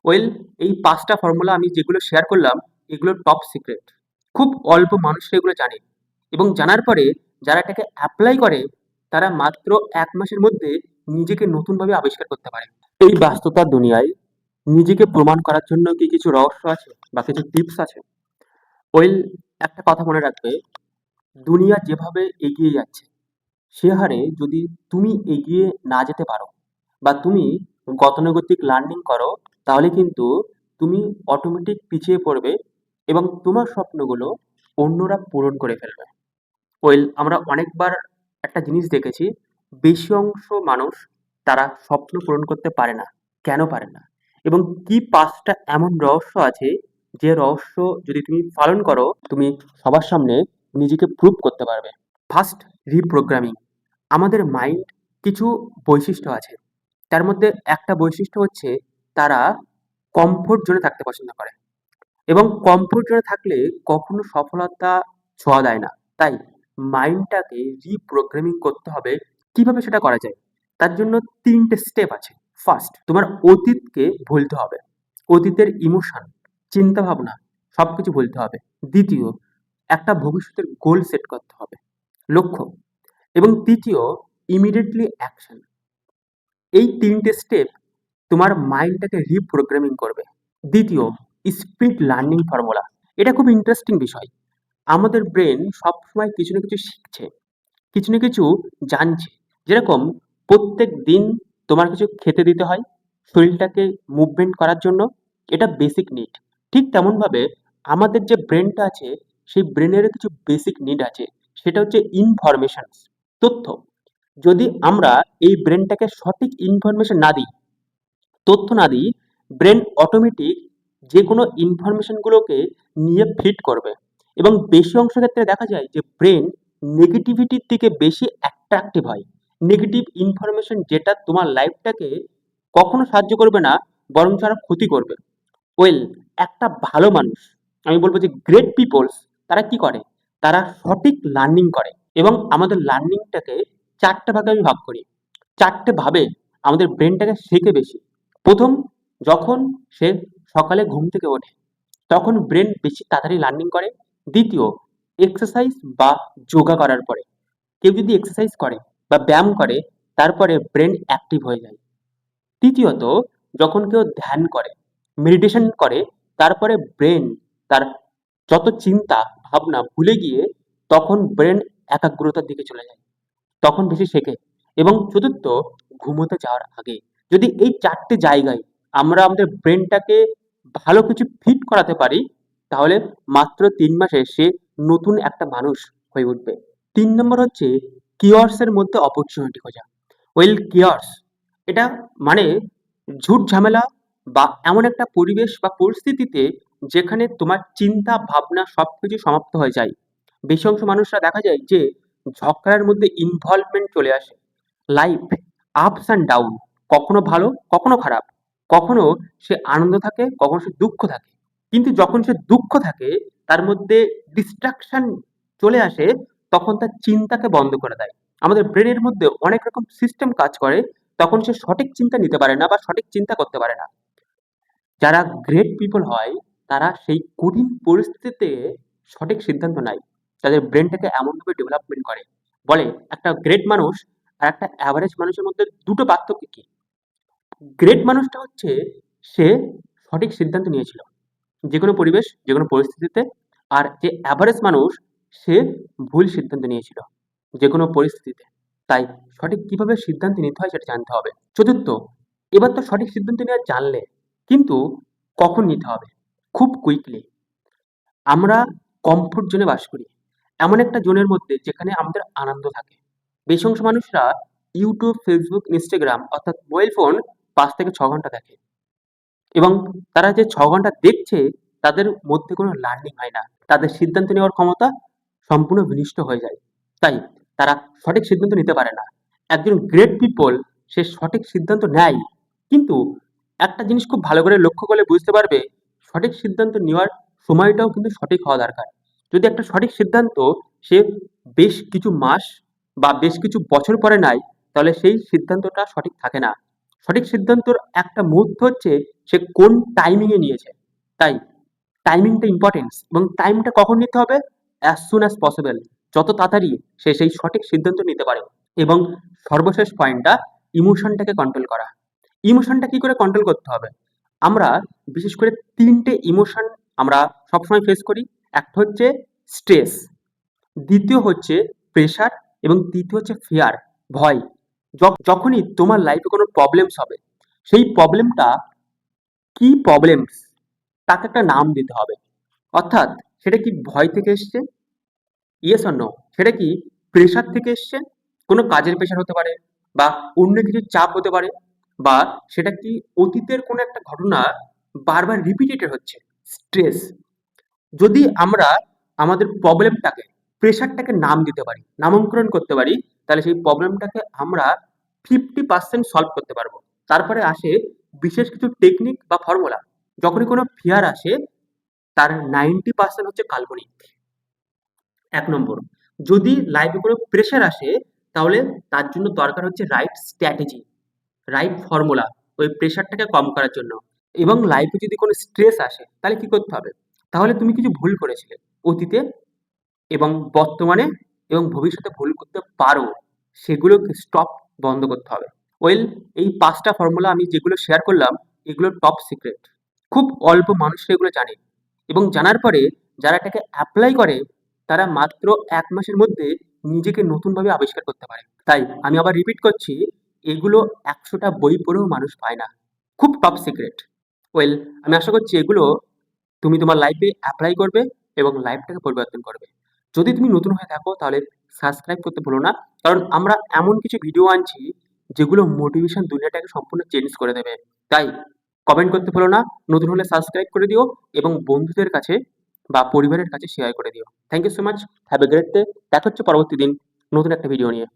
Well, এই ৫টা formula আমি যেগুলো শেয়ার করলাম, এগুলো টপ সিক্রেট। খুব অল্প মানুষরা এগুলো জানে এবং জানার পরে যারা এটাকে এপ্লাই করে, তারা মাত্র ১ মাসের মধ্যে নিজেকে নতুনভাবে আবিষ্কার করতে পারে। এই ব্যস্ততার দুনিয়ায় নিজেকে প্রমাণ করার জন্য কি কিছু রহস্য আছে বা কিছু টিপস আছে? ওয়েল, একটা কথা মনে রাখবে, দুনিয়া যেভাবে এগিয়ে যাচ্ছে, সে হারে যদি তুমি এগিয়ে না যেতে পারো বা তুমি গতানুগতিক লার্নিং করো, তাহলে কিন্তু তুমি অটোমেটিক পিছিয়ে পড়বে এবং তোমার স্বপ্নগুলো অন্যরা পূরণ করে ফেলবে। ওয়েল, আমরা অনেকবার একটা জিনিস দেখেছি, বেশি অংশ মানুষ তারা স্বপ্ন পূরণ করতে পারে না। কেন পারে না? এবং কি ৫টা এমন রহস্য আছে, যে রহস্য যদি তুমি পালন করো, তুমি সবার সামনে নিজেকে প্রুভ করতে পারবে। First, reprogramming. আমাদের মাইন্ড কিছু বৈশিষ্ট্য আছে। তার মধ্যে একটা বৈশিষ্ট্য হচ্ছে, তারা কমফোর্ট জোনে থাকতে পছন্দ করে এবং কমফোর্ট জোনে থাকলে কখনো সফলতা ছোঁয়া দেয় না। তাই মাইন্ডটাকে রিপ্রোগ্রামিং করতে হবে। কিভাবে সেটা করা যায়? তার জন্য ৩টে স্টেপ আছে। ফার্স্ট, তোমার অতীতকে ভুলতে হবে। অতীতের ইমোশন, চিন্তাভাবনা সবকিছু ভুলতে হবে। দ্বিতীয়, একটা ভবিষ্যতের গোল সেট করতে হবে, লক্ষ্য। এবং তৃতীয়, ইমিডিয়েটলি অ্যাকশন। এই ৩টে স্টেপ তোমার মাইন্ডটাকে রিপ্রোগ্রামিং করবে। দ্বিতীয়, স্পিড লার্নিং ফর্মুলা। এটা খুব ইন্টারেস্টিং বিষয়। আমাদের ব্রেন সবসময় কিছু না কিছু শিখছে, কিছু না কিছু জানছে। যেরকম প্রত্যেক দিন তোমার কিছু খেতে দিতে হয় শরীরটাকে মুভমেন্ট করার জন্য, এটা বেসিক নিড। ঠিক তেমনভাবে আমাদের যে ব্রেনটা আছে, সেই ব্রেনেরও কিছু বেসিক নিড আছে। সেটা হচ্ছে ইনফরমেশন, তথ্য। যদি আমরা এই ব্রেনটাকে সঠিক ইনফরমেশন না দিই, তথ্য না দিই, ব্রেন অটোমেটিক যে কোনো ইনফরমেশনগুলোকে নিয়ে ফিট করবে। এবং বেশি অংশ ক্ষেত্রে দেখা যায় যে ব্রেন নেগেটিভিটির দিকে বেশি অ্যাট্রাক্টিভ হয়। নেগেটিভ ইনফরমেশন যেটা তোমার লাইফটাকে কখনো সাহায্য করবে না, বরঞ্চ আরো ক্ষতি করবে। ওয়েল, একটা ভালো মানুষ, আমি বলবো যে গ্রেট পিপলস, তারা কি করে? তারা সঠিক লার্নিং করে। এবং আমাদের লার্নিংটাকে ৪টে ভাগে আমি ভাগ করি। ৪টে ভাবে আমাদের ব্রেনটাকে শেখে বেশি। প্রথম, যখন সে সকালে ঘুম থেকে ওঠে, তখন ব্রেন বেশি তাড়াতাড়ি লার্নিং করে। দ্বিতীয়, এক্সারসাইজ বা যোগা করার পরে। কেউ যদি এক্সারসাইজ করে বা ব্যায়াম করে, তারপরে ব্রেন অ্যাক্টিভ হয়ে যায়। তৃতীয়ত, যখন কেউ ধ্যান করে, মেডিটেশন করে, তারপরে ব্রেন তার যত চিন্তা ভাবনা ভুলে গিয়ে তখন ব্রেন একাগ্রতার দিকে চলে যায়, তখন বেশি শেখে। এবং চতুর্থ, ঘুমোতে যাওয়ার আগে। যদি এই ৪টে জায়গায় আমরা আমাদের ব্রেনটাকে ভালো কিছু ফিট করাতে পারি, তাহলে মাত্র ৩ মাসে সে নতুন একটা মানুষ হয়ে উঠবে। ৩ নম্বর হচ্ছে কিওয়ার্স এর মধ্যে অপরচুনিটি খোঁজা। ওয়েল, কিওয়ার্স এটা মানে ঝুট ঝামেলা বা এমন একটা পরিবেশ বা পরিস্থিতিতে যেখানে তোমার চিন্তা ভাবনা সবকিছু সমাপ্ত হয়ে যায়। বেশি অংশ মানুষরা দেখা যায় যে ঝগড়ার মধ্যে ইনভলভমেন্ট চলে আসে। লাইফ আপস অ্যান্ড ডাউন, কখনো ভালো কখনো খারাপ, কখনো সে আনন্দ থাকে কখনো সে দুঃখ থাকে। কিন্তু যখন সে দুঃখ থাকে, তার মধ্যে ডিস্ট্রাকশন চলে আসে, তখন তার চিন্তাকে বন্ধ করে দেয়। আমাদের ব্রেনের মধ্যে অনেক রকম সিস্টেম কাজ করে, তখন সে সঠিক চিন্তা নিতে পারে না বা সঠিক চিন্তা করতে পারে না। যারা গ্রেট পিপল হয়, তারা সেই কঠিন পরিস্থিতিতে সঠিক সিদ্ধান্ত নেয়। তাদের ব্রেনটাকে এমনভাবে ডেভেলপমেন্ট করে। বলে, একটা গ্রেট মানুষ আর একটা অ্যাভারেজ মানুষের মধ্যে দুটো পার্থক্য কি? গ্রেট মানুষটা হচ্ছে, সে সঠিক সিদ্ধান্ত নিয়েছিল যে কোনো পরিবেশ যে কোনো পরিস্থিতিতে। আর যে অ্যাভারেজ মানুষ, সে ভুল সিদ্ধান্ত নিয়েছিল যে কোনো পরিস্থিতিতে। তাই সঠিক কিভাবে সিদ্ধান্ত নিতে হয় সেটা জানতে হবে। চতুর্থ, এবার তো সঠিক সিদ্ধান্ত নেওয়া জানলে, কিন্তু কখন নিতে হবে? খুব কুইকলি। আমরা কমফোর্ট জোনে বাস করি, এমন একটা জোনের মধ্যে যেখানে আমাদের আনন্দ থাকে। বেশি অংশ মানুষরা ইউটিউব, ফেসবুক, ইনস্টাগ্রাম অর্থাৎ মোবাইল ফোন ৫ থেকে ৬ ঘন্টা দেখে এবং তারা যে ৬ ঘন্টা দেখছে, তাদের মধ্যে কোনো লার্নিং হয় না। তাদের সিদ্ধান্ত নেওয়ার ক্ষমতা সম্পূর্ণ বিনষ্ট হয়ে যায়। তাই তারা সঠিক সিদ্ধান্ত নিতে পারে না। একজন গ্রেট পিপল, সে সঠিক সিদ্ধান্ত নেয়, কিন্তু একটা জিনিস খুব ভালো করে লক্ষ্য করলে বুঝতে পারবে, সঠিক সিদ্ধান্ত নেওয়ার সময়টাও কিন্তু সঠিক হওয়া দরকার। যদি একটা সঠিক সিদ্ধান্ত সে বেশ কিছু মাস বা বেশ কিছু বছর পরে নেয়, তাহলে সেই সিদ্ধান্তটা সঠিক থাকে না। সঠিক সিদ্ধান্তর একটা মুহূর্ত হচ্ছে সে কোন টাইমিংয়ে নিয়েছে। তাই টাইমিংটা ইম্পর্টেন্স, এবং টাইমটা কখন নিতে হবে? অ্যাজ সুন অ্যাজ পসিবল, যত তাড়াতাড়ি সে সেই সঠিক সিদ্ধান্ত নিতে পারে। এবং সর্বশেষ পয়েন্টটা, ইমোশনটাকে কন্ট্রোল করা। ইমোশনটা কি করে কন্ট্রোল করতে হবে? আমরা বিশেষ করে ৩টে ইমোশন আমরা সবসময় ফেস করি। একটা হচ্ছে স্ট্রেস, দ্বিতীয় হচ্ছে প্রেশার, এবং তৃতীয় হচ্ছে ফিয়ার, ভয়। যখনই তোমার লাইফে কোনো প্রবলেমস হবে, সেই প্রবলেমটা কি প্রবলেমস, তাকে একটা নাম দিতে হবে। অর্থাৎ সেটা কি ভয় থেকে এসছে, ইয়েস অর নো? সেটা কি প্রেশার থেকে এসছে, কোনো কাজের প্রেশার হতে পারে, বা অন্য কিছুর চাপ হতে পারে, বা সেটা কি অতীতের কোনো একটা ঘটনা বারবার রিপিটেড হচ্ছে, স্ট্রেস। যদি আমরা আমাদের প্রবলেমটাকে, প্রেশারটাকে নাম দিতে পারি, নামকরণ করতে পারি, তাহলে সেই প্রবলেমটাকে আমরা 50% সলভ করতে পারবো। তারপরে আসে বিশেষ কিছু টেকনিক বা ফর্মুলা। যখনই কোনো ফিয়ার আসে, তার 90% হচ্ছে কাল্পনিক। ১ নম্বর, যদি লাইফে কোনো প্রেশার আসে, তাহলে তার জন্য দরকার হচ্ছে রাইট স্ট্র্যাটেজি, রাইট ফর্মুলা ওই প্রেশারটাকে কম করার জন্য। এবং লাইফে যদি কোনো স্ট্রেস আসে, তাহলে কি করতে হবে? তাহলে তুমি কিছু ভুল করেছিলে অতীতে, এবং বর্তমানে এবং ভবিষ্যতে ভুল করতে পারো, সেগুলোকে স্টপ, বন্ধ করতে হবে। ওয়েল, এই ৫টা ফর্মুলা আমি যেগুলো শেয়ার করলাম, এগুলো টপ সিক্রেট। খুব অল্প মানুষ এগুলো জানে, এবং জানার পরে যারা এটাকে অ্যাপ্লাই করে, তারা মাত্র ১ মাসের মধ্যে নিজেকে নতুনভাবে আবিষ্কার করতে পারে। তাই আমি আবার রিপিট করছি, এগুলো ১০০টা বই পড়েও মানুষ পায় না। খুব টপ সিক্রেট। ওয়েল, আমি আশা করছি এগুলো তুমি তোমার লাইফে অ্যাপ্লাই করবে এবং লাইফটাকে পরিবর্তন করবে। যদি তুমি নতুন হয়ে থাকো, তাহলে সাবস্ক্রাইব করতে ভুলো না, কারণ আমরা এমন কিছু ভিডিও আনছি যেগুলো মোটিভেশন দুনিয়াটাকে সম্পূর্ণ চেঞ্জ করে দেবে। তাই কমেন্ট করতে ভুলো না, নতুন হলে সাবস্ক্রাইব করে দিও, এবং বন্ধুদের কাছে বা পরিবারের কাছে শেয়ার করে দিও। Thank you so much, have a great day. দেখা হচ্ছে পরবর্তী দিন নতুন একটা ভিডিও নিয়ে।